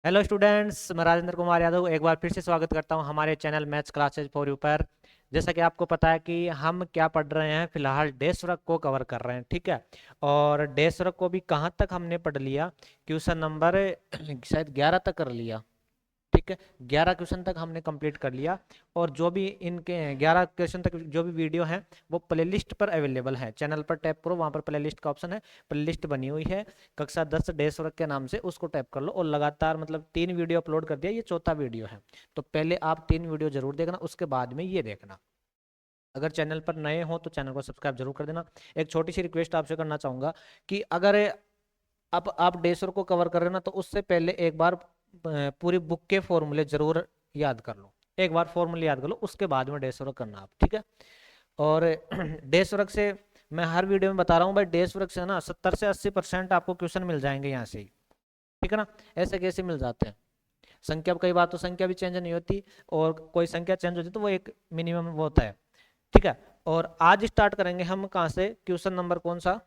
Hello students, मैं राजेंद्र कुमार यादव एक बार फिर से स्वागत करता हूं हमारे channel maths classes for you पर। जैसा कि आपको पता है कि हम क्या पढ़ रहे हैं, फिलहाल डेस वर्क को कवर कर रहे हैं, ठीक है। और डेस वर्क को भी कहाँ तक हमने पढ़ लिया, क्वेश्चन नंबर शायद 11 तक कर लिया, ठीक है। 11 क्वेश्चन तक हमने कंप्लीट कर लिया। और जो भी इनके 11 क्वेश्चन तक जो भी वीडियो हैं वो प्लेलिस्ट पर अवेलेबल है। चैनल पर टैप करो, वहाँ पर प्लेलिस्ट का ऑप्शन है, प्लेलिस्ट बनी हुई है कक्षा 10 डेस वर्क के नाम से, उसको टैप कर लो। और लगातार मतलब 3 वीडियो अपलोड कर दिया, ये चौथा वीडियो है। तो पहले आप 3 वीडियो जरूर देखना, उसके बाद में ये देखना। अगर चैनल पर नए हो तो चैनल को सब्सक्राइब जरूर कर देना। एक छोटी सी रिक्वेस्ट आपसे करना चाहूंगा कि अगर आप डेसर को कवर कर रहे हो ना, तो उससे पहले एक बार पूरी बुक के फॉर्मूले जरूर याद कर लो। एक बार फॉर्मूले याद कर लो, उसके बाद में डेस वर्क करना आप, ठीक है। और डेस वर्क से मैं हर वीडियो में बता रहा हूँ भाई, डेस वर्क से ना 70 से 80% आपको क्वेश्चन मिल जाएंगे यहाँ से ही, ठीक है ना। ऐसे कैसे मिल जाते हैं, संख्या कई बार तो संख्या भी चेंज नहीं होती, और कोई संख्या चेंज होती है तो वो एक मिनिमम वो होता है, ठीक है। और आज स्टार्ट करेंगे हम कहाँ से, क्वेश्चन नंबर कौन सा,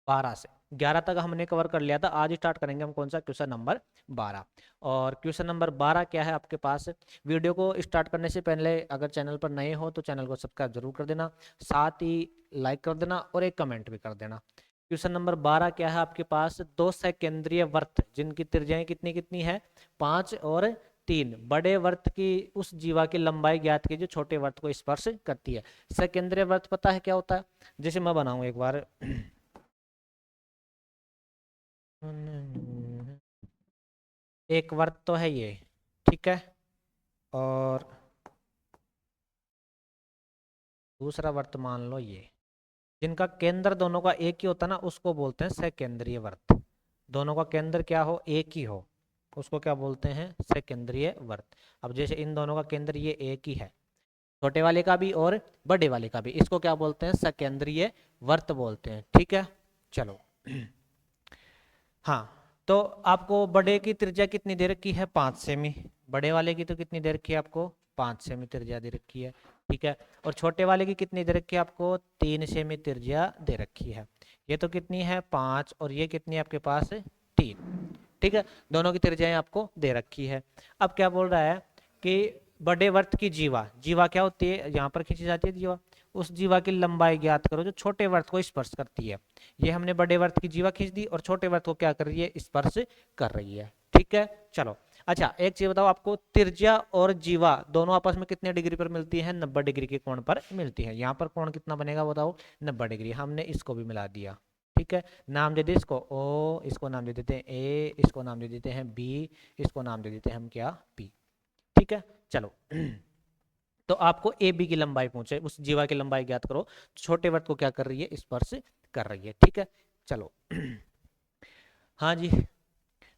12 से। 11 तक हमने कवर कर लिया था, आज स्टार्ट करेंगे हम कौन सा, क्वेश्चन नंबर 12। और क्वेश्चन नंबर 12 क्या है आपके पास। वीडियो को स्टार्ट करने से पहले अगर चैनल पर नए हो तो चैनल को सब्सक्राइब जरूर कर देना, साथ ही लाइक कर देना और एक कमेंट भी कर देना। क्वेश्चन नंबर 12 क्या है आपके पास, दो सकेंद्रीय वृत्त जिनकी त्रिज्याएं कितनी कितनी है, 5 और 3, बड़े वर्त की उस जीवा की लंबाई ज्ञात की जो छोटे वर्त को स्पर्श करती है। सकेंद्रीय वर्त पता है क्या होता है, जैसे मैं बनाऊं एक बार। एक वर्त तो है ये, ठीक है। और दूसरा वर्त मान लो ये, जिनका केंद्र दोनों का एक ही होता है ना, उसको बोलते हैं सकेंद्रीय वर्त। दोनों का केंद्र क्या हो, एक ही हो, उसको क्या बोलते हैं, सकेंद्रीय वर्त। अब जैसे इन दोनों का केंद्र ये एक ही है, छोटे वाले का भी और बड़े वाले का भी, इसको क्या बोलते हैं, सकेंद्रीय वर्त बोलते हैं, ठीक है। चलो हाँ, तो आपको बड़े की त्रिज्या कितनी दे रखी है, 5 सेमी। बड़े वाले की तो कितनी दे रखी है आपको, 5 सेमी त्रिज्या दे रखी है, ठीक है। और छोटे वाले की कितनी दे रखी है आपको, 3 सेमी त्रिज्या दे रखी है। ये तो कितनी है, 5, और ये कितनी है आपके पास, 3, ठीक है। दोनों की त्रिज्याएं आपको दे रखी है। अब क्या बोल रहा है कि बड़े वर्त की जीवा, जीवा क्या होती है, यहाँ पर खींची जाती है जीवा, उस जीवा की लंबाई ज्ञात करो जो छोटे वर्त को स्पर्श करती है। ये हमने बड़े वर्त की जीवा खींच दी और छोटे वर्त को क्या कर रही है, स्पर्श कर रही है, ठीक है। चलो अच्छा, एक चीज बताओ, आपको त्रिज्या और जीवा दोनों आपस में कितने डिग्री पर मिलती है, 90 डिग्री के कोण पर मिलती है। यहाँ पर कोण कितना बनेगा बताओ, 90 डिग्री। हमने इसको भी मिला दिया, ठीक है। नाम दे दे इसको ओ, इसको नाम दे देते हैं ए, इसको नाम दे देते हैं बी, इसको नाम दे देते हैं हम क्या, पी, ठीक है। चलो तो आपको ए बी की लंबाई पूछे, उस जीवा की लंबाई ज्ञात करो, छोटे वर्त को क्या कर रही है, स्पर्श कर रही है, ठीक है। चलो हाँ जी,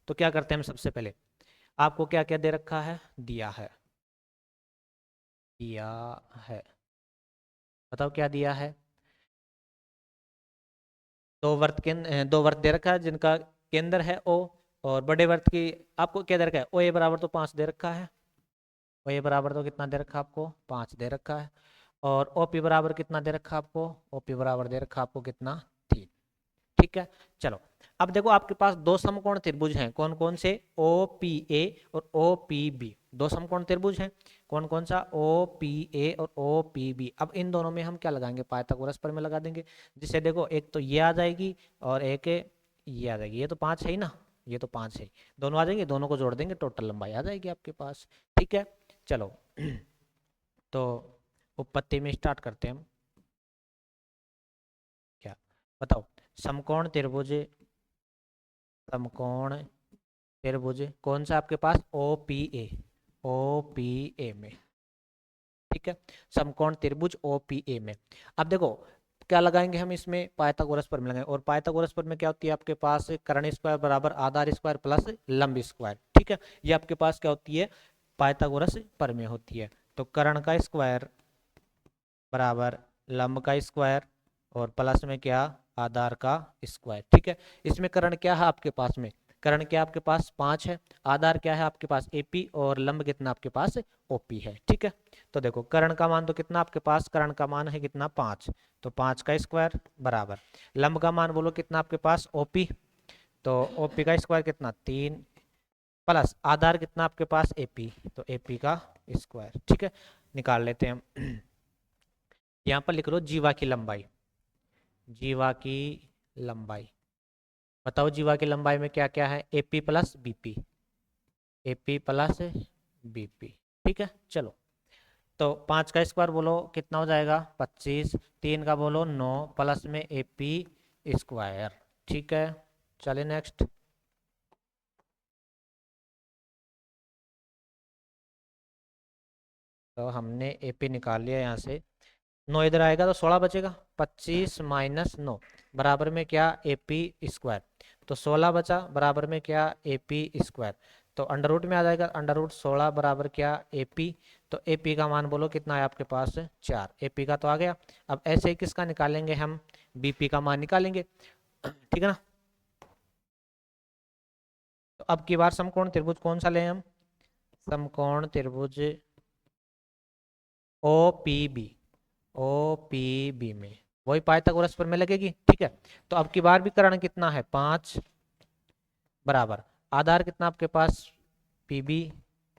तो क्या करते हैं हम, सबसे पहले आपको क्या क्या दे रखा है, दिया है, दिया है, बताओ क्या दिया है। दो वर्त दे रखा है जिनका केंद्र है ओ, और बड़े वर्त की आपको क्या दे रखा है, ओ ए बराबर तो 5 दे रखा है, ओ ए बराबर तो कितना दे रखा है आपको, 5 दे रखा है। और ओ पी बराबर कितना दे रखा है आपको, ओ पी बराबर दे रखा है आपको कितना, 3, ठीक है। चलो अब देखो आपके पास दो समकोण त्रिभुज हैं, कौन कौन से, ओ पी ए और ओ पी बी, दो समकोण त्रिभुज हैं, कौन कौन सा, ओ पी ए और ओ पी बी। अब इन दोनों में हम क्या लगाएंगे, पाइथागोरस प्रमेय लगा देंगे, जिससे देखो एक तो ये आ जाएगी और एक ये आ जाएगी, ये तो 5 है ही ना, ये तो 5 है, दोनों आ जाएंगे, दोनों को जोड़ देंगे, टोटल लंबाई आ जाएगी आपके पास, ठीक है। चलो तो उत्पत्ति में स्टार्ट करते हैं हम, क्या बताओ, समकोण त्रिभुज, समकोण त्रिभुज कौन सा आपके पास, O P A, O P A में, ठीक है। समकोण त्रिभुज ओ पी ए में, अब देखो क्या लगाएंगे हम इसमें, पाइथागोरस प्रमेय लगाएंगे। और पाइथागोरस प्रमेय क्या होती है आपके पास, कर्ण स्क्वायर बराबर आधार स्क्वायर प्लस लंब स्क्वायर, ठीक है। ये आपके पास क्या होती है, पाइथागोरस प्रमेय होती है। तो कर्ण का स्क्वायर बराबर लंब का स्क्वायर और प्लस में क्या, आधार का स्क्वायर, ठीक है। इसमें कर्ण क्या है आपके पास में, कर्ण क्या आपके पास 5 है, आधार क्या है आपके पास AP, और लंब कितना आपके पास OP है। ठीक है, तो देखो कर्ण का मान तो कितना आपके पास, कर्ण का मान है कितना 5, तो 5 का स्क्वायर बराबर लंब का मान बोलो कितना आपके पास OP, तो OP का स्क्वायर कितना 3 प्लस आधार कितना आपके पास AP, तो AP का स्क्वायर। ठीक है, निकाल लेते हैं हम। यहाँ पर लिख लो जीवा की लंबाई, जीवा की लंबाई बताओ, जीवा की लंबाई में क्या क्या है, AP plus BP, AP plus BP। ठीक है, चलो तो 5 का स्क्वायर बोलो कितना हो जाएगा 25, 3 का बोलो 9 प्लस में AP स्क्वायर। ठीक है, चलिए नेक्स्ट। तो हमने AP निकाल लिया यहाँ से, 9 इधर आएगा तो 16 बचेगा, 25 माइनस 9 बराबर में क्या AP स्क्वायर, तो 16 बचा बराबर में क्या AP स्क्वायर, तो अंडर रूट में आ जाएगा, अंडर रूट 16 बराबर क्या AP, तो AP का मान बोलो कितना है आपके पास 4, AP का तो आ गया। अब ऐसे ही किसका निकालेंगे हम, BP का मान निकालेंगे। ठीक है ना, तो अब की बार समकोण त्रिभुज कौन सा लें हम, समकोण त्रिभुज OPB, OPB में वही पाइथागोरस पर में लगेगी। ठीक है, तो अब की बार भी करण कितना है 5 बराबर आधार कितना आपके पास PB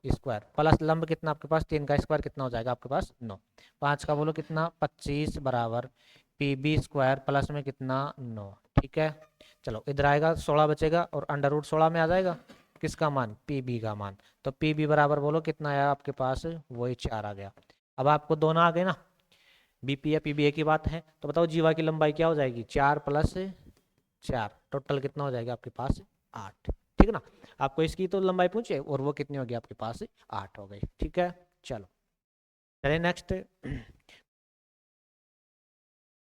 स्क्वायर प्लस लंब कितना आपके पास 3 का स्क्वायर कितना हो जाएगा आपके पास 9, 5 का बोलो कितना 25 बराबर PB स्क्वायर प्लस में कितना 9। ठीक है, चलो इधर आएगा 16 बचेगा और अंडर रूट 16 में आ जाएगा किसका मान PB का मान, तो PB बराबर बोलो कितना आया आपके पास, वही 4 आ गया। अब आपको दोनों आ गए ना, BP या PB एक ही बात है, तो बताओ जीवा की लंबाई क्या हो जाएगी 4 प्लस 4, टोटल कितना हो जाएगा आपके पास 8। ठीक है ना, आपको इसकी तो लंबाई पूछे और वो कितनी होगी आपके पास 8 हो गई। ठीक है, चलो चलिए नेक्स्ट।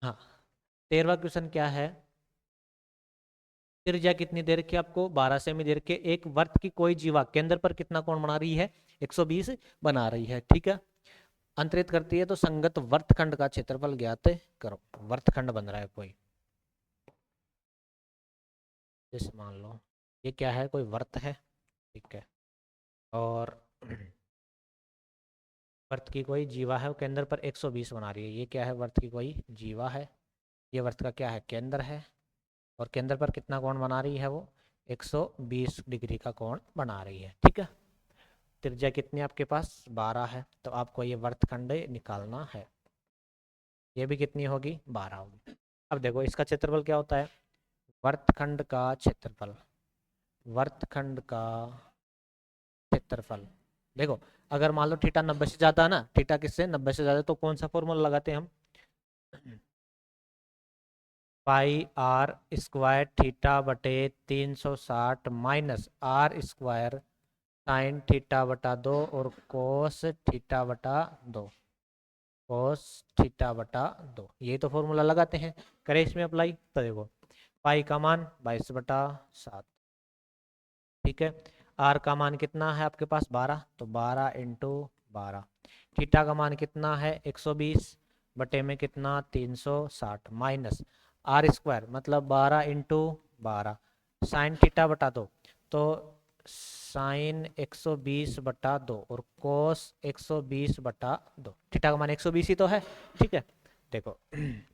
हाँ, 13वां क्वेश्चन क्या है, त्रिज्या कितनी देर की आपको 12 सेमी देर के एक वर्त की कोई जीवा केंद्र पर कितना कोण बना रही है 120 बना रही है। ठीक है, अंतरित करती है तो संगत वर्तखंड का क्षेत्रफल ज्ञात करो। वर्तखंड बन रहा है कोई, जैसे मान लो ये क्या है, कोई वर्त है। ठीक है, और वर्त की कोई जीवा है वो केंद्र पर 120 बना रही है, ये क्या है वर्त की कोई जीवा है, ये वर्त का क्या है केंद्र है, और केंद्र पर कितना कोण बना रही है वो 120 डिग्री का कोण बना रही है। ठीक है, त्रिज्या कितनी आपके पास 12 है, तो आपको ये वर्तखंड निकालना है, ये भी कितनी होगी 12 होगी। अब देखो इसका क्षेत्रफल क्या होता है, वर्तखंड का क्षेत्रफल, वर्तखंड का क्षेत्रफल। देखो अगर मान लो थीटा 90 से ज्यादा ना, थीटा किससे 90 से ज्यादा, तो कौन सा फॉर्मूला लगाते हैं हम, पाई आर स्क्वायर थीटा बटे 360 minus r square sine theta बटा 2 और कोस थीटा बटा 2, कोस थीटा बटा 2, यही तो फॉर्मूला लगाते हैं। करें इसमें अप्लाई, तो देखो पाई का मान 22/7। ठीक है, आर का मान कितना है आपके पास 12, तो 12 इंटू 12, थीटा का मान कितना है 120 बटे में कितना 360 माइनस आर स्क्वायर मतलब 12 इंटू 12 साइन थीटा बटा 2, तो साइन 120 बटा 2 और कोस 120 बटा 2, थीटा का मान 120 ही तो है। ठीक है, देखो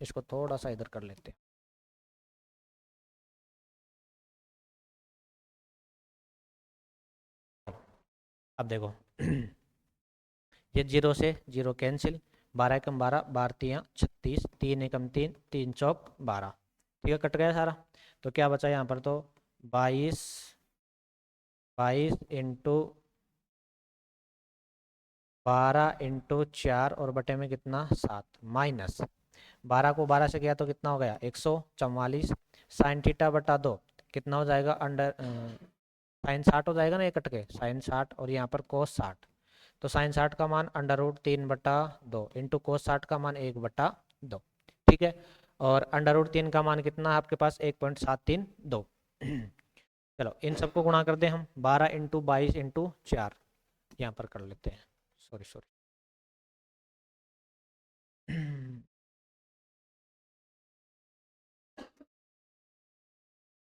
इसको थोड़ा सा इधर कर लेते हैं। अब देखो ये जीरो से जीरो कैंसिल, 12 एकम 12, 12 तियाँ 36, 3 एकम 3, 3 चौक 12। ठीक है, कट गया सारा, तो क्या बचा यहाँ पर, तो 22, 22 इंटू 12 इंटू 4 और बटे में कितना 7 माइनस 12 को 12 से गया तो कितना हो गया 144 साइन थीटा बटा 2 कितना हो जाएगा अंडर साइन 60 हो जाएगा ना, ये कट के साइन 60 और यहाँ पर कोस 60, तो साइन 60 का मान अंडर रूट 3/2 इंटू कोस 60 का मान 1/2। ठीक है, और अंडर रूट 3 का मान कितना है आपके पास 1.732। चलो इन सबको गुणा कर दें हम, 12 इंटू 22 इंटू 4 यहाँ पर कर लेते हैं, सॉरी सॉरी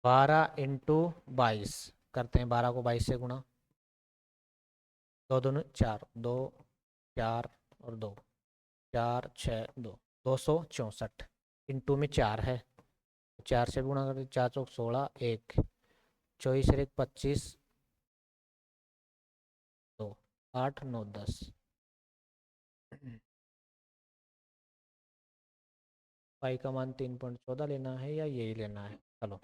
12 इंटू 22 करते हैं 12 को 22 से गुणा, 2 दूनी 4, 2 4 और 2, 4 6 2, 264 इंटू में 4 है, 4 से गुणा करते 4 चौक 16, 1 24 और 1 25, 2 8 9 10। पाई का मान 3.14 लेना है या यही लेना है, चलो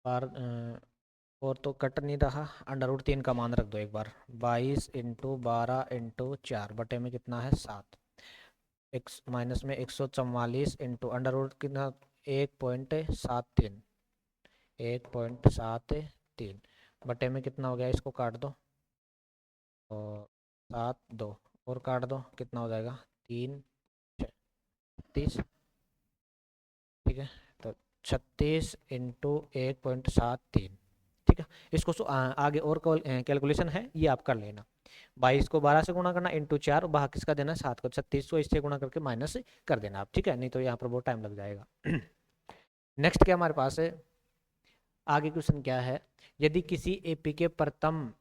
बार और तो कट नहीं रहा, अंडर रूट 3 का मान रख दो एक बार, 22 इंटू 12 इंटू 4 बटे में कितना है 7, एक्स माइनस में 144 इंटू अंडर रूट कितना 1.73, 1.73 बटे में कितना हो गया, इसको काट दो और 7 2 और काट दो, कितना हो जाएगा 3 6 30, ठीक है। तो 36 इंटू 1.73, ठीक है। इसको आगे और कैलकुलेशन है ये आप कर लेना, 22 को 12 से गुणा करना इंटू 4, बाहर किसका देना है 7 को, 36 को इससे गुणा करके माइनस कर देना आप, ठीक है, नहीं तो यहाँ पर बहुत टाइम लग जाएगा। नेक्स्ट क्या हमारे पास है, आगे क्वेश्चन क्या है, यदि किसी एपी के प्रथम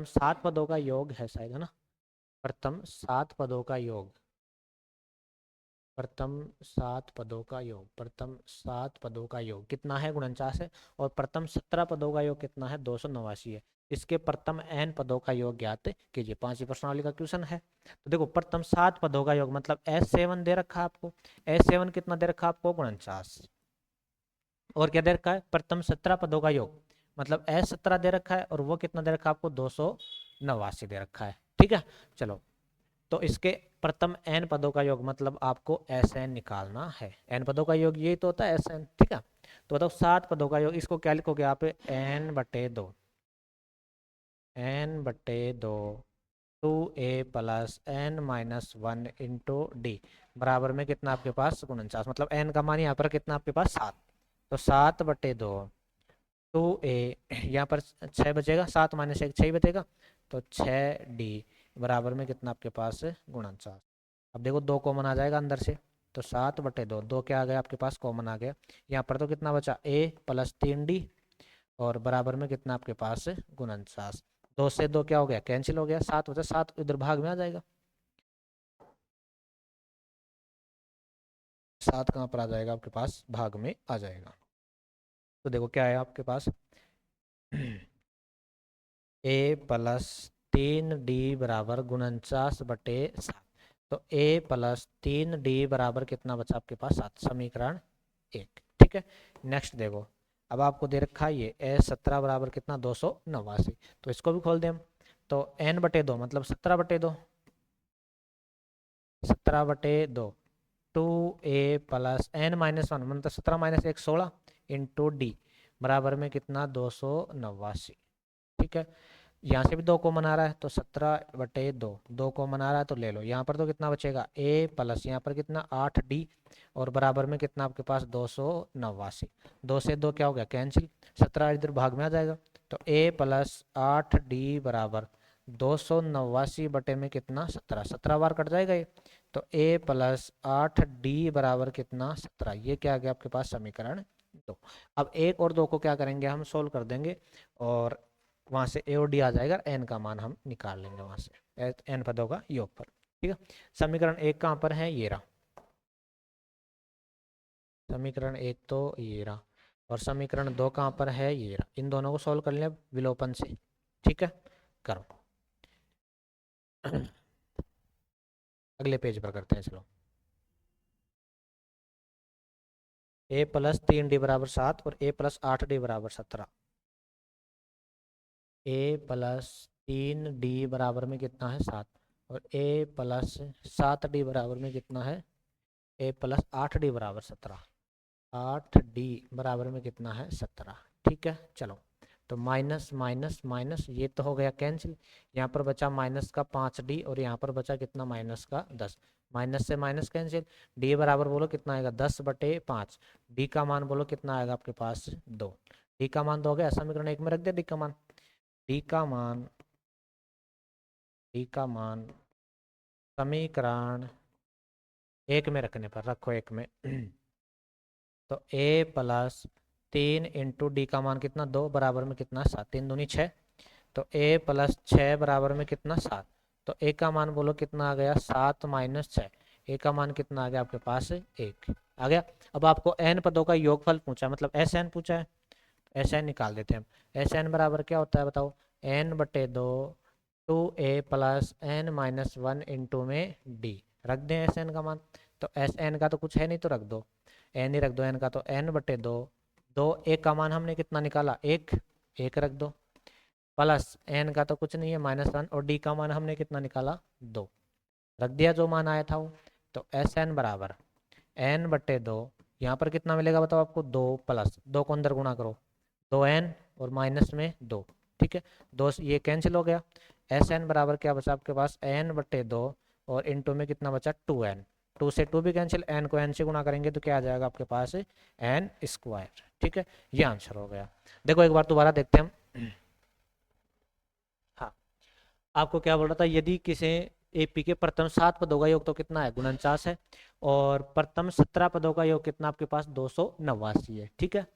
7 पदों का योग है शायद, है ना, प्रथम 7 पदों का योग, प्रथम 7 पदों का योग, प्रथम 7 पदों का योग कितना है 49 है, और प्रथम 17 पदों का योग कितना है 289 है, इसके प्रथम n पदों का योग ज्ञात कीजिए, 5वीं प्रश्नावली का क्वेश्चन है। तो देखो प्रथम 7 पदों का योग मतलब S7 दे रखा है आपको, S7 कितना दे रखा है आपको 49, और क्या दे रखा है प्रथम 17 पदों का योग मतलब S17 दे रखा है, और वो कितना दे रखा है आपको 289 दे रखा है, ठीक है। चलो तो इसके प्रथम n पदों का योग मतलब आपको Sn निकालना है, n पदों का योग यही तो होता है Sn, ठीक है। तो बताओ 7 पदों का योग, इसको क्या लिखोगे आप n/2, n/2 2a plus n minus 1 into D बराबर में कितना आपके पास 49, मतलब n का मान यहाँ पर कितना आपके पास 7, तो 7/2 2a, यहाँ पर 6 बचेगा, 7 माइनस 1 6 बचेगा, तो 6d बराबर में कितना आपके पास 49। अब देखो 2 कॉमन आ जाएगा अंदर से, तो 7/2, 2 क्या आ गया आपके पास कॉमन आ गया, यहाँ पर तो कितना बचा a प्लस 3d और बराबर में कितना आपके पास 49, 2 से 2 क्या हो गया कैंसिल हो गया, 7 बचा, 7 इधर भाग में आ जाएगा, 7 कहाँ पर आ जाएगा आपके पास भाग में आ जाएगा। तो देखो क्या है आपके पास a प्लस 3d बराबर 49/7, तो a प्लस 3d बराबर कितना बचा आपके पास 7, समीकरण 1, ठीक है। नेक्स्ट देखो अब आपको दे रखा है ये S17 बराबर कितना 289, तो इसको भी खोल दें हम, तो n/2 मतलब 17/2, 17/2 2a प्लस n माइनस 1 मतलब 17 माइनस 1 16 इंटू डी बराबर में कितना 289, ठीक है। यहाँ से भी 2 कॉमन आ रहा है, तो 17/2, 2 कॉमन आ रहा है तो ले लो, यहाँ पर तो कितना बचेगा a प्लस यहाँ पर कितना 8d और बराबर में कितना आपके पास 289, 2 से 2 क्या हो गया कैंसिल, 17 इधर भाग में आ जाएगा, तो a प्लस 8d बराबर 289 बटे में कितना 17, 17 बार कट जाएगा ये, तो a प्लस 8d बराबर कितना 17, ये क्या आ गया आपके पास समीकरण 2। अब 1 और 2 को क्या करेंगे हम सोल्व कर देंगे, और वहां से ए और डी आ जाएगा, एन का मान हम निकाल लेंगे वहां से एन पदों का योग पर, ठीक है। समीकरण 1 कहाँ पर है ये रहा, समीकरण 1 तो ये रहा, और समीकरण 2 कहाँ पर है ये रहा, इन दोनों को सोल्व कर लें विलोपन से, ठीक है। करो अगले पेज पर करते हैं, चलो a प्लस 3d बराबर 7 और a प्लस 8d बराबर 17, a प्लस 3d बराबर में कितना है 7 और a प्लस 7d बराबर में कितना है a प्लस 8d बराबर 17, 8d बराबर में कितना है 17, ठीक है। चलो तो माइनस माइनस माइनस ये तो हो गया कैंसिल, यहाँ पर बचा माइनस का 5d और यहाँ पर बचा कितना माइनस का 10, माइनस से माइनस कैंसिल, d बराबर बोलो कितना आएगा 10/5, d का मान बोलो कितना आएगा आपके पास 2, d का मान 2 हो गया, समीकरण 1 में रख दिया d का मान, d का मान, d का मान समीकरण 1 में रखने पर, रखो 1 में तो a प्लस 3 इंटू डी का मान कितना 2 बराबर में कितना 7, 3 दूनी 6, तो a प्लस 6 बराबर में कितना 7, तो a का मान बोलो कितना आ गया 7 माइनस 6, a का मान कितना आ गया आपके पास 1 आ गया। अब आपको n पदों का योगफल पूछा, मतलब एस एन पूछा है, एस एन निकाल देते हैं हम। एस एन बराबर क्या होता है बताओ, n/2 2a plus n minus 1 into में d, रख दें एस एन का मान, तो एस एन का तो कुछ है नहीं तो रख दो, एन ही रख दो एन का, तो n/2 दो ए का मान हमने कितना निकाला 1, 1 रख दो, प्लस एन का तो कुछ नहीं है -1, और डी का मान हमने कितना निकाला 2, रख दिया जो मान आया था वो। तो एस एन बराबर n/2, यहाँ पर कितना मिलेगा बताओ आपको 2 प्लस 2 को अंदर गुणा करो 2n और माइनस में 2, ठीक है, 2 ये कैंसिल हो गया। एस एन बराबर क्या बचा आपके पास n/2 और इंटू में कितना बचा 2n, 2 से 2 भी कैंसिल, n को n से गुणा करेंगे तो क्या आ जाएगा आपके पास n स्क्वायर, ठीक है, ये आंसर हो गया। देखो एक बार दोबारा देखते हैं हम। हाँ, आपको क्या बोल रहा था, यदि किसी एपी के प्रथम 7 पदों का योग तो कितना है 49 है, और प्रथम 17 पदों का योग कितना आपके पास 289 है, ठीक है।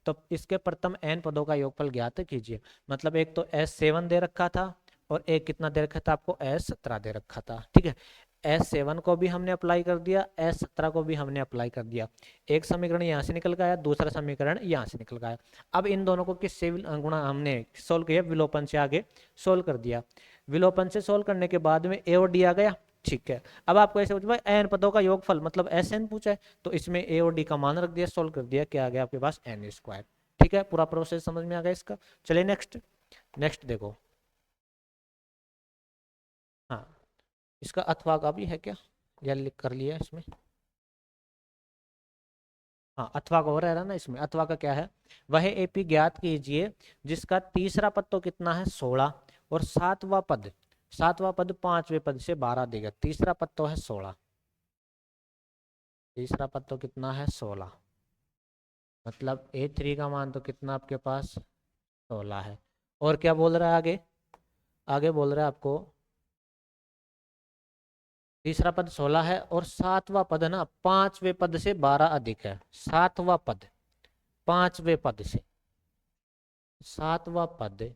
तो इसके प्रथम n पदों का योगफल ज्ञात कीजिए, मतलब एक तो S7 दे रखा था और एक कितना दे रखा था आपको S17 दे रखा था, ठीक है। S7 को भी हमने अप्लाई कर दिया, S17 को भी हमने अप्लाई कर दिया, एक समीकरण यहाँ से निकल गया, दूसरा समीकरण यहाँ से निकल गया। अब इन दोनों को किससे गुणा हमने सोल्व किया, विलोपन से आगे सोल्व कर दिया, विलोपन से सोल्व करने के बाद में ए और डी आ गया, ठीक है। अब आपको ऐसे पूछा एन पदों का योगफल मतलब एस एन पूछा है, तो इसमें ए और डी का मान रख दिया, सोल्व कर दिया, क्या आ गया आपके पास एन स्क्वायर, ठीक है। पूरा प्रोसेस समझ में आ गया इसका। चलिए नेक्स्ट, नेक्स्ट देखो। हाँ, इसका अथवा का भी है क्या, या लिख कर लिया इसमें, हाँ अथवा का हो रहा है ना इसमें, अथवा का क्या है, वह एपी ज्ञात कीजिए जिसका तीसरा पद तो कितना है 16 और सातवां पद पांचवें पद से 12 देगा, तीसरा पद तो है 16, तीसरा पद तो कितना है 16, मतलब A3 का मान तो कितना आपके पास 16 है। और क्या बोल रहा है आगे, आगे बोल रहा है आपको तीसरा पद 16 है और सातवां पद ना पांचवें पद से 12 अधिक है, सातवां पद पांचवें पद से, सातवां पद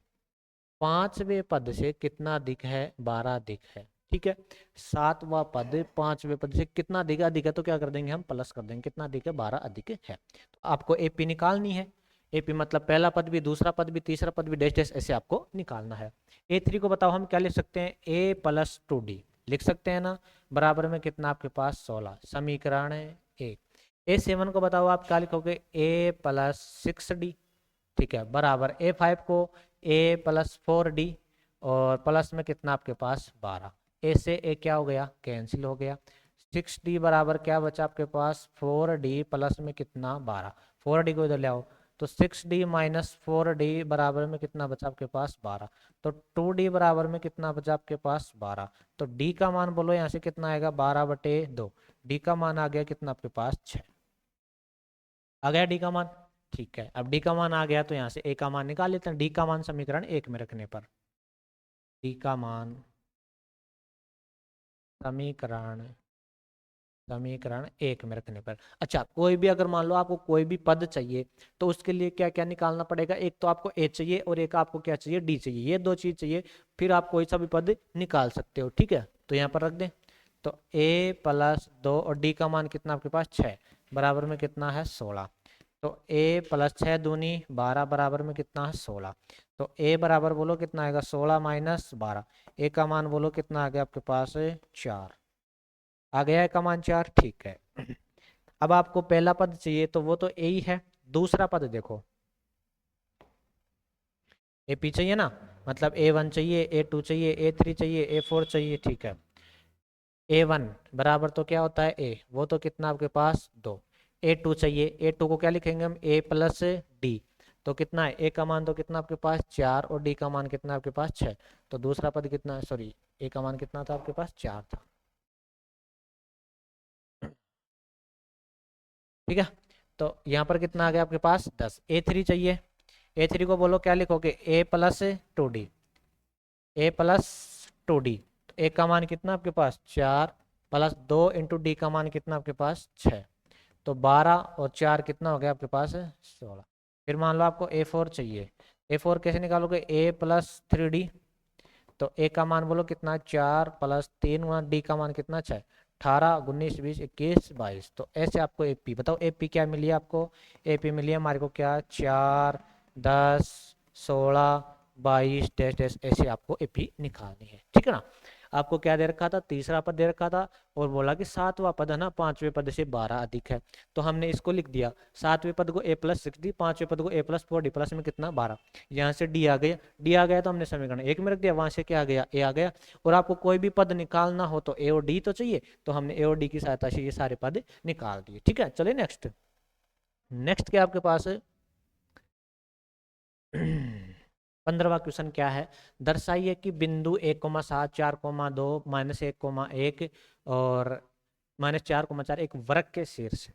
पांचवें पद से कितना अधिक है 12 अधिक है, ठीक है। सातवां पद पांचवें पद से कितना अधिक, अधिक है तो क्या कर देंगे हम प्लस कर देंगे, कितना अधिक है 12 अधिक है। तो आपको एपी निकालनी है, एपी मतलब पहला पद भी दूसरा पद भी तीसरा पद भी डैश डैश ऐसे आपको निकालना है। A3 को बताओ हम क्या लिख सकते हैं, a प्लस 2d लिख सकते हैं ना, बराबर में कितना आपके पास 16, समीकरण 1। A7 को बताओ आप क्या लिखोगे, a प्लस 6d, ठीक है, बराबर A5 को a प्लस 4d और प्लस में कितना आपके पास 12, a से a क्या हो गया कैंसिल हो गया, 6d बराबर क्या बचा आपके पास 4d प्लस में कितना 12, 4d को इधर ले आओ, तो 6d माइनस 4d बराबर में कितना बचा आपके पास 12, तो 2d बराबर में कितना बचा आपके पास 12, तो d का मान बोलो यहाँ से कितना आएगा 12/2, d का मान आ गया कितना आपके पास 6, आ गया डी का मान, ठीक है। अब डी का मान आ गया तो यहाँ से ए का मान निकाल लेते हैं, डी का मान समीकरण 1 में रखने पर, डी का मान समीकरण समीकरण 1 में रखने पर। अच्छा, कोई भी अगर मान लो आपको कोई भी पद चाहिए तो उसके लिए क्या क्या निकालना पड़ेगा, एक तो आपको ए चाहिए और एक आपको क्या चाहिए डी चाहिए, ये दो चीज चाहिए, फिर आप कोई सा भी पद निकाल सकते हो, ठीक है। तो यहाँ पर रख दें, तो a प्लस 2 और d का मान कितना आपके पास 6 बराबर में कितना है 16, तो a प्लस 6 दूनी 12 बराबर में कितना है 16, तो a बराबर बोलो कितना आएगा 16 माइनस 12, a का मान बोलो कितना आ गया आपके पास 4, आ गया है का मान 4, ठीक है। अब आपको पहला पद चाहिए तो वो तो a ही है, दूसरा पद देखो AP चाहिए ना, मतलब A1 चाहिए, A2 चाहिए, A3 चाहिए, A4 चाहिए, ठीक है। A1 बराबर तो क्या होता है A, वो तो कितना आपके पास 2, A2 चाहिए, A2 को क्या लिखेंगे हम A प्लस D, तो कितना है A का मान तो कितना आपके पास 4 और D का मान कितना आपके पास 6, तो दूसरा पद कितना है, सॉरी A का मान कितना था आपके पास 4 था, ठीक है। तो यहाँ पर कितना आ गया आपके पास 10, A3 चाहिए, A3 को बोलो क्या लिखोगे A plus 2D, A plus 2D, तो A का मान कितना आपके पास 4 प्लस 2 इंटू डी का मान कितना आपके पास 6, तो 12 और 4 कितना हो गया आपके पास 16। फिर मान लो आपको A4 चाहिए, A4 कैसे निकालोगे, A+3D, तो ए का मान बोलो कितना, 4+3 गुना डी का मान कितना 6, 18 19 20 21 22। तो ऐसे आपको एपी बताओ, एपी क्या मिली है आपको, एपी मिली है हमारे को क्या, 4 10 16 22 डैश डैश, ऐसे आपको एपी निकालनी है, ठीक है ना। आपको क्या दे रखा था, तीसरा पद दे रखा था और बोला कि सातवां पद है ना पांचवें पद से 12 अधिक है, तो हमने इसको लिख दिया, सातवें पद को A+60, पांचवें पद को A+4D, प्लस में कितना 12, यहाँ से डी आ गया, डी आ गया तो हमने समीकरण एक में रख दिया, वहां से क्या आ गया, ए आ गया। और आपको कोई भी पद निकालना हो तो ए और डी तो चाहिए, तो हमने ए और डी की सहायता से ये सारे पद निकाल दिए, ठीक है। चलिए नेक्स्ट, नेक्स्ट क्या आपके पास 15वां क्वेश्चन क्या है, दर्शाइए कि बिंदु 1,7 4,2 -1,1 और -4,4 एक वर्ग के शीर्ष है।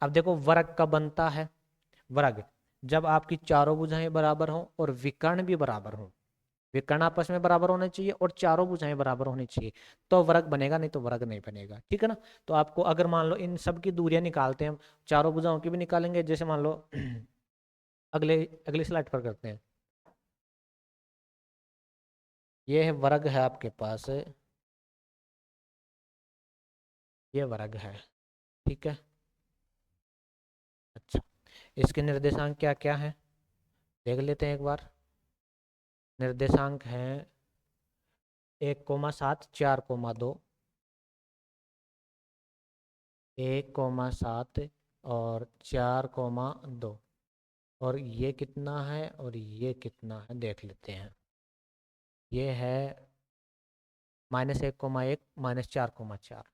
अब देखो वर्ग का बनता है, वर्ग जब आपकी चारों भुजाएं बराबर हों और विकर्ण भी बराबर हों, विकर्ण आपस में बराबर होने चाहिए और चारों भुजाएं बराबर होनी चाहिए, तो वर्ग बनेगा, नहीं तो वर्ग नहीं बनेगा, ठीक है ना। तो आपको अगर मान लो इन सब की दूरियां निकालते हैं हम, चारों भुजाओं की भी निकालेंगे, जैसे मान लो अगले अगली स्लाइड पर करते हैं, ये है वर्ग है आपके पास, ये वर्ग है, ठीक है। अच्छा, इसके निर्देशांक क्या क्या है देख लेते हैं एक बार। निर्देशांक हैं 1,7 4,2, 1,7 और 4,2, और ये कितना है और ये कितना है देख लेते हैं। ये है -1,1 -4,4,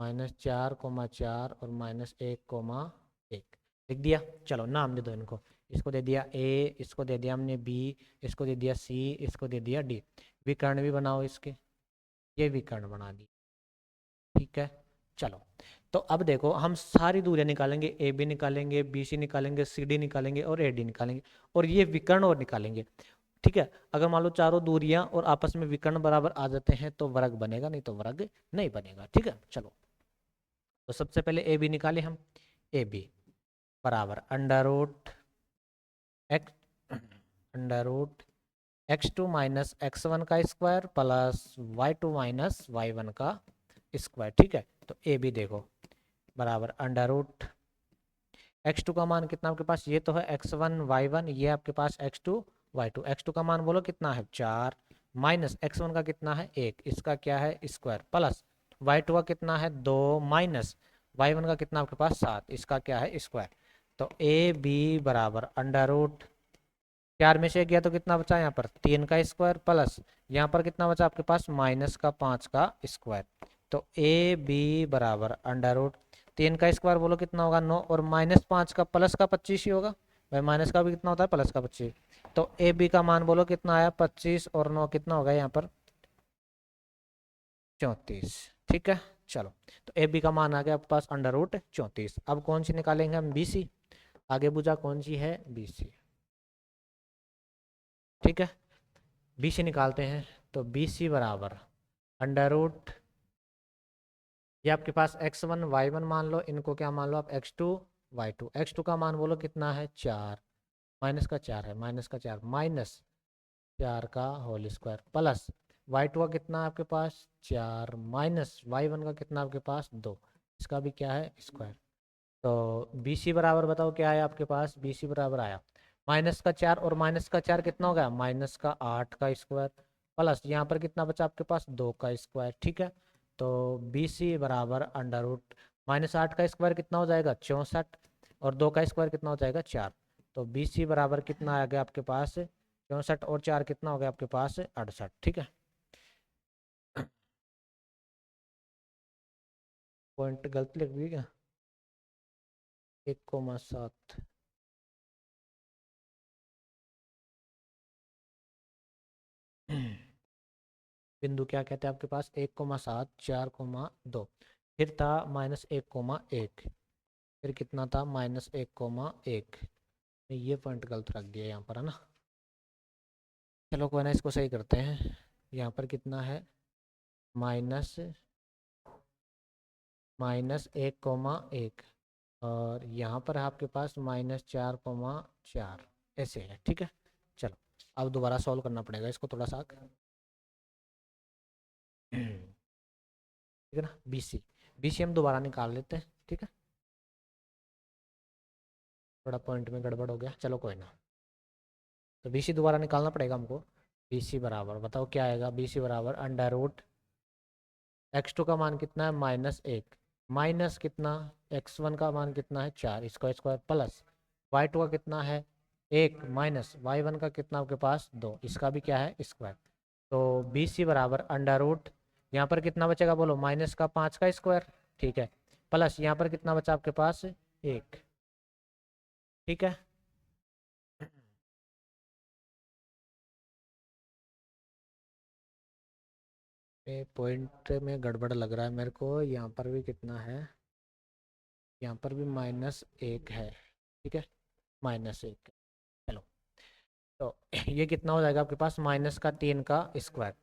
-4,4 और -1,1 लिख दिया। चलो नाम दे दो इनको, इसको दे दिया ए, इसको दे दिया हमने बी, इसको दे दिया सी, इसको दे दिया डी। विकर्ण भी बनाओ इसके, ये विकर्ण बना दी, ठीक है। चलो, तो अब देखो हम सारी दूरियां निकालेंगे, ए बी निकालेंगे, बी सी निकालेंगे, सी डी निकालेंगे और ए डी निकालेंगे, और ये विकर्ण और निकालेंगे, ठीक है। अगर मान लो चारों दूरियां और आपस में विकर्ण बराबर आ जाते हैं तो वर्ग बनेगा, नहीं तो वर्ग नहीं बनेगा, ठीक है। चलो, तो सबसे पहले ए बी निकाले हम, ए बी बराबर under root x2 minus x1 का square plus y2 minus y1 का स्क्वायर, ठीक है। तो ए बी देखो बराबर x2 का मान कितना आपके पास, ये तो है x1 y1, ये आपके पास x2 y2, x2 का मान बोलो कितना है 4, माइनस x1 का कितना है 1, इसका क्या है स्क्वायर, प्लस y2 का कितना है 2, माइनस y1 का कितना आपके पास 7, इसका क्या है स्क्वायर। तो ए बी बराबर √4 में से गया तो कितना बचा यहाँ पर 3 का स्क्वायर, प्लस यहाँ पर कितना बचा आपके पास -5 का स्क्वायर। तो ए बी बराबर √3 का स्क्वायर बोलो कितना होगा 9, और -5 का प्लस का 25 ही होगा भाई, माइनस का भी कितना होता है प्लस का 25। तो ए बी का मान बोलो कितना आया 25 और 9 कितना होगा यहाँ पर 34, ठीक है। चलो, तो ए बी का मान आ गया आपके पास √34। अब कौन सी निकालेंगे हम, बी सी, आगे बुझा कौन सी है बी सी, ठीक है। बी सी निकालते हैं, तो बी सी बराबर अंडर रूट, ये आपके पास x1 y1 मान लो, इनको क्या मान लो आप x2 y2, x2 का मान बोलो कितना है 4, माइनस का 4 है, -4 -4 का होल स्क्वायर, प्लस y2 का कितना है आपके पास 4, माइनस y1 का कितना आपके पास 2, इसका भी क्या है स्क्वायर। तो बी सी बराबर बताओ क्या है आपके पास, बी सी बराबर आया -4 और -4 कितना हो गया -8 का स्क्वायर, प्लस यहाँ पर कितना बचा आपके पास 2 का स्क्वायर, ठीक है। तो बी सी बराबर -8 का स्क्वायर कितना हो जाएगा 64, और 2 का स्क्वायर कितना हो जाएगा 4। तो बी सी बराबर कितना आ गया आपके पास 64, और 4 कितना हो गया आपके पास 68, ठीक है। पॉइंट गलत लिख दिया क्या, 1,7, बिंदु क्या कहते हैं आपके पास 1,7 4,2, फिर था -1,1, फिर कितना था -1,1, ये पॉइंट गलत रख दिया यहाँ पर है ना। चलो कोई ना, इसको सही करते हैं। यहाँ पर कितना है -1,1, और यहाँ पर है आपके पास -4,4 ऐसे है। ठीक है, चलो अब दोबारा सॉल्व करना पड़ेगा इसको थोड़ा सा ठीक है ना। BC हम दोबारा निकाल लेते हैं। ठीक है, थोड़ा पॉइंट में गड़बड़ हो गया, चलो कोई ना। तो BC दोबारा निकालना पड़ेगा हमको। BC बराबर बताओ क्या आएगा। BC बराबर √x2 का मान कितना है -1, माइनस कितना x1 का मान कितना है 4, इसका स्क्वायर प्लस y2 का कितना है 1 माइनस y1 का कितना आपके पास 2, इसका भी क्या है स्क्वायर। तो BC बराबर √ यहाँ पर कितना बचेगा बोलो, माइनस का 5 का स्क्वायर। ठीक है, प्लस यहाँ पर कितना बचा आपके पास 1। ठीक है, पॉइंट में गड़बड़ लग रहा है मेरे को। यहाँ पर भी कितना है, यहाँ पर भी -1 है। ठीक है, -1। चलो, तो ये कितना हो जाएगा आपके पास -3 का स्क्वायर।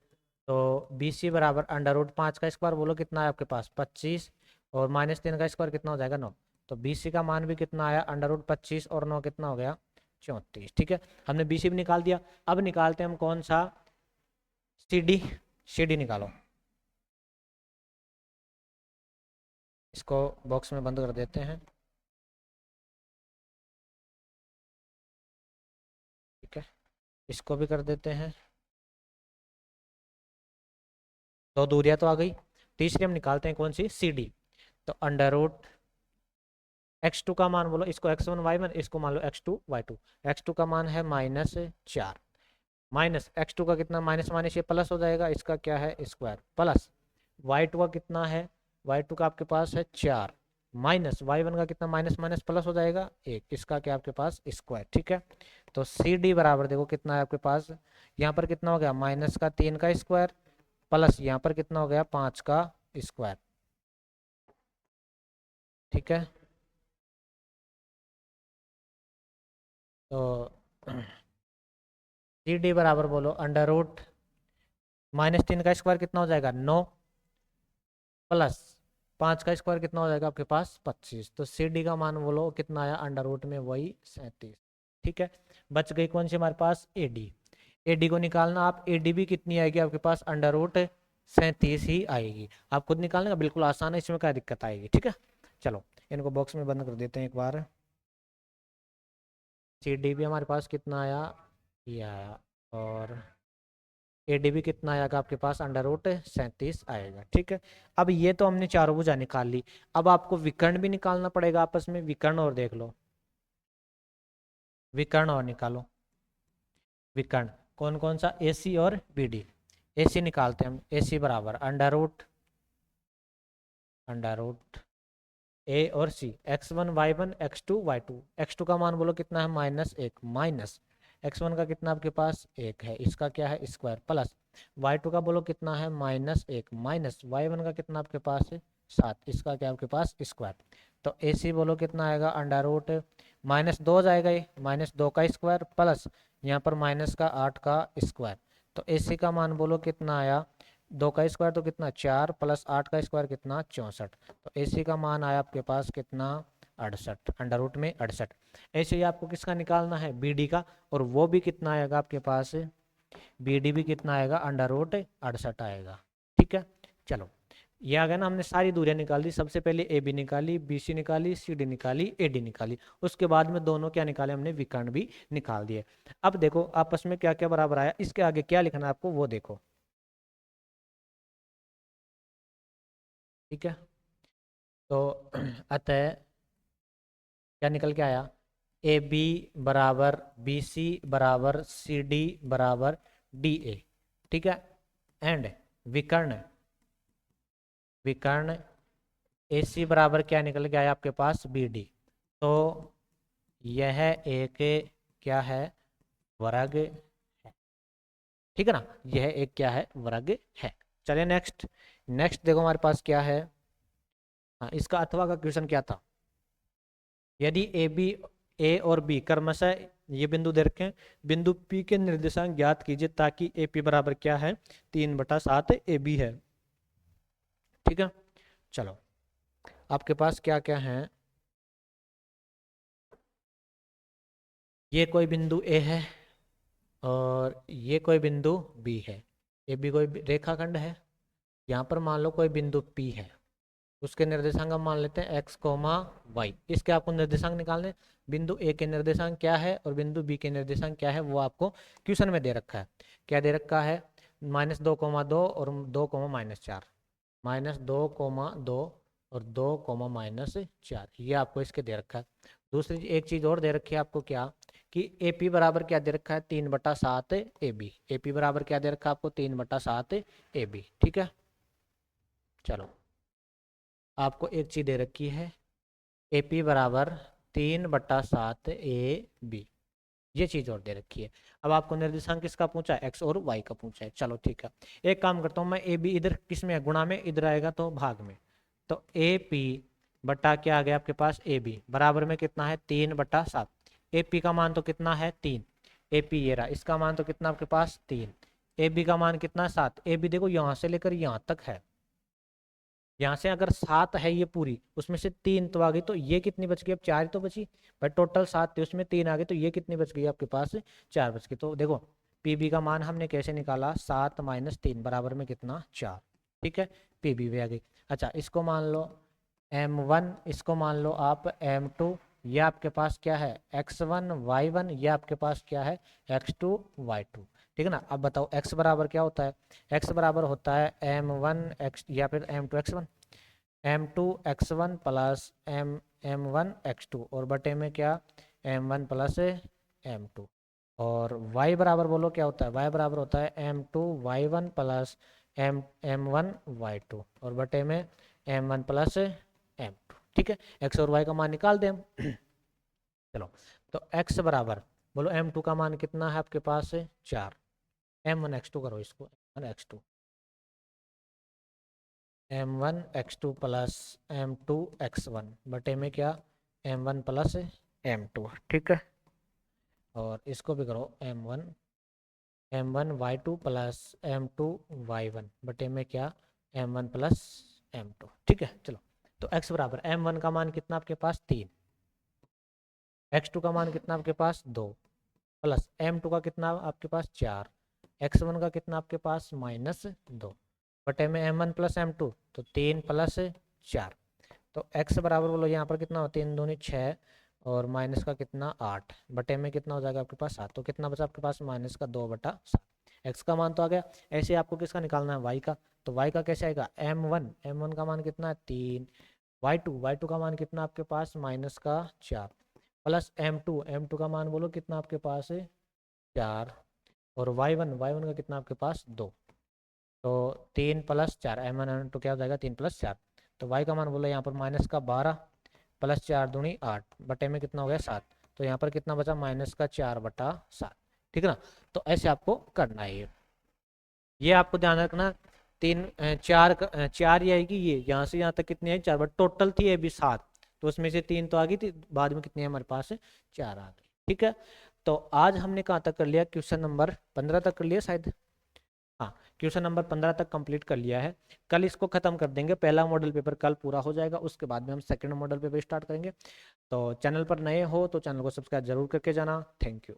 तो BC बराबर √5 का स्क्वायर बोलो कितना है आपके पास 25, और -3 का स्क्वायर कितना हो जाएगा 9। तो BC का मान भी कितना आया √25 और 9 कितना हो गया 34। ठीक है, हमने BC भी निकाल दिया। अब निकालते हैं हम कौन सा CD निकालो। इसको बॉक्स में बंद कर देते हैं। ठीक है, इसको भी कर देते हैं। दो दूरियां तो आ गई। तीसरी हम निकालते हैं कौन सी CD। तो √x2 का मान बोलो, इसको x1 y1, इसको मान लो x2 y2। x2 का मान है -4, माइनस x2 का कितना माइनस माइनस ये प्लस हो जाएगा, इसका क्या है स्क्वायर, प्लस y2 का कितना है, y2 का आपके पास है 4, माइनस y1 का कितना माइनस माइनस प्लस हो जाएगा 1, इसका क्या आपके पास स्क्वायर। ठीक है, तो CD बराबर देखो कितना है आपके पास, यहाँ पर कितना हो गया -3 का स्क्वायर, प्लस यहाँ पर कितना हो गया 5 का स्क्वायर। ठीक है, तो CD बराबर बोलो -3 का स्क्वायर कितना हो जाएगा 9, प्लस 5 का स्क्वायर कितना हो जाएगा आपके पास 25। तो CD का मान बोलो कितना आया √ में वही 37। ठीक है, बच गई कौन सी हमारे पास AD को निकालना। आप AD भी कितनी आएगी आपके पास √37 ही आएगी। आप खुद निकालने का बिल्कुल आसान है, इसमें क्या दिक्कत आएगी। ठीक है, चलो इनको बॉक्स में बंद कर देते हैं एक बार। CD भी हमारे पास कितना आया ये आया, और AD भी कितना आएगा आपके पास √37 आएगा। ठीक है, अब ये तो हमने चारों भुजा निकाल ली। अब आपको विकर्ण भी निकालना पड़ेगा आपस में। विकर्ण और देख लो, विकर्ण और निकालो। विकर्ण कौन कौन सा AC और BD। AC निकालते हैं हम। AC बराबर √ A और C, x1 y1 x2 y2। x2 का मान बोलो कितना है -1, माइनस x1 का कितना आपके पास 1 है, इसका क्या है स्क्वायर, प्लस y2 का बोलो कितना है -1, माइनस y1 का कितना आपके पास है 7, इसका क्या आपके पास स्क्वायर। तो AC बोलो कितना आएगा -2 जाएगा, ये -2 का स्क्वायर, प्लस यहाँ पर माइनस का 8 का स्क्वायर। तो AC का मान बोलो कितना आया, 2 का स्क्वायर तो कितना 4, प्लस 8 का स्क्वायर कितना 64। तो AC का मान आया आपके पास कितना 68, √ में 68। ऐसे ही आपको किसका निकालना है BD का, और वो भी कितना आएगा आपके पास, BD भी कितना आएगा √68 आएगा। ठीक है, चलो ये आ गया ना। हमने सारी दूरियां निकाल दी। सबसे पहले AB निकाली, BC निकाली, CD निकाली, AD निकाली। उसके बाद में दोनों क्या निकाले हमने, विकर्ण भी निकाल दिए। अब देखो आपस में क्या क्या बराबर आया, इसके आगे क्या लिखना है आपको वो देखो। ठीक है, तो अतः क्या निकल के आया, AB बराबर BC बराबर CD बराबर DA। ठीक है, एंड विकर्ण विकर्ण AC बराबर क्या निकल के आया आपके पास BD। तो यह एक क्या है, वर्ग है। ठीक है ना, यह एक क्या है, वर्ग है। चलिए नेक्स्ट। नेक्स्ट देखो हमारे पास क्या है। हाँ, इसका अथवा का क्वेश्चन क्या था, यदि A और B क्रमशः ये बिंदु दे रखे हैं, बिंदु P के निर्देशांक ज्ञात कीजिए ताकि AP बराबर क्या है 3/7 AB है। ठीक है, चलो आपके पास क्या क्या है, ये कोई बिंदु ए है और ये कोई बिंदु बी है, ये भी कोई रेखाखंड है। यहाँ पर मान लो कोई बिंदु पी है, उसके निर्देशांक हम मान लेते हैं एक्स कोमा वाई। इसके आपको निर्देशांक निकालने, बिंदु ए के निर्देशांक क्या है और बिंदु बी के निर्देशांक क्या है वो आपको क्वेश्चन में दे रखा है। क्या दे रखा है? -2,2 और 2,-4, -2,2 और 2,-4, ये आपको इसके दे रखा है। दूसरी एक चीज और दे रखी है आपको, क्या कि ए पी बराबर क्या दे रखा है? 3/7 ए बी। ए पी बराबर क्या दे रखा है आपको? 3/7 ए बी। ठीक है, चलो आपको एक चीज दे रखी है, ए पी बराबर 3/7 ए बी, ये चीज और दे रखी है। अब आपको निर्देशांक किसका पूछा है? एक्स और वाई का पूछा है। चलो ठीक है, एक काम करता हूँ मैं, ए बी इधर किस में है? गुणा में, इधर आएगा तो भाग में। तो ए पी बटा क्या आ गया आपके पास? ए बी बराबर में कितना है? 3/7। ए पी का मान तो कितना है? 3। ए पी ये रहा, इसका मान तो कितना आपके पास? 3। ए बी का मान कितना? 7। ए बी देखो यहाँ से लेकर यहाँ तक है, यहाँ से अगर 7 है ये पूरी, उसमें से 3 तो आ गई, तो ये कितनी बच गई? अब 4 तो बची भाई, टोटल 7 थे उसमें 3 आ गए, तो ये कितनी बच गई आपके पास? 4 बच गई। तो देखो पीबी का मान हमने कैसे निकाला? 7 - 3 बराबर में कितना? 4। ठीक है, पीबी भी आ गई। अच्छा, इसको मान लो m1, इसको मान लो आप m2, ये आपके पास क्या है? x1 y1, ये आपके पास क्या है? x2 y2। ठीक है ना। अब बताओ x बराबर क्या होता है? x बराबर होता है m1 x या फिर m2 x1, m2 x1 plus m1 x2 और बटे में क्या? m1 plus m2। और y बराबर बोलो क्या होता है? y बराबर होता है m2 y1 plus m1 y2 और बटे में m1 प्लस m2। ठीक है, x और y का मान निकाल दें हम। चलो, तो x बराबर बोलो m2 का मान कितना है आपके पास? 4। m1 x2 करो इसको, m1 x2, m1 x2 plus m2 x1 बटे में क्या? m1 plus m2। ठीक है, और इसको भी करो m1 y2 plus m2 y1 बटे में क्या? m1 plus m2। ठीक है, चलो तो x बराबर m1 का मान कितना आपके पास? 3, x2 का मान कितना आपके पास? 2, प्लस m2 का कितना आपके पास? 4, x1 का कितना आपके पास? -2 बटे में m1 प्लस m2, तो 3 प्लस 4। तो x बराबर बोलो यहाँ पर कितना हो? 3 दूनी 6 और माइनस का कितना? 8 बटे में कितना हो जाएगा आपके पास? 7। तो कितना बचा आपके पास? -2/7। x का मान तो आ गया। ऐसे आपको किसका निकालना है? y का। तो y का कैसे आएगा? m1 का मान कितना है? 3, y2 का मान कितना आपके पास? -4 प्लस m2 का मान बोलो कितना आपके पास है? 4 और y1 का कितना आपके पास? 2। तो 3 + 4, m1 तो क्या हो जाएगा? 3 + 4। तो y का मान बोलो यहाँ पर -12 प्लस 4 दूनी 8 बटे में कितना हो गया? 7। तो यहाँ पर कितना बचा? -4/7। ठीक है ना। तो ऐसे आपको करना है ये आपको ध्यान रखना। 3 4 ही आएगी, ये यहाँ से यहाँ तक कितनी है? 4, बट टोटल थी अभी 7, तो उसमें से 3 तो आ गई थी, बाद में कितनी है हमारे पास? 4 आ गई। ठीक है, तो आज हमने कहाँ तक कर लिया? क्वेश्चन नंबर 15 तक कर लिया शायद। हाँ, क्वेश्चन नंबर 15 तक कंप्लीट कर लिया है। कल इसको खत्म कर देंगे, पहला मॉडल पेपर कल पूरा हो जाएगा, उसके बाद में हम सेकंड मॉडल पेपर स्टार्ट करेंगे। तो चैनल पर नए हो तो चैनल को सब्सक्राइब जरूर करके जाना। Thank you.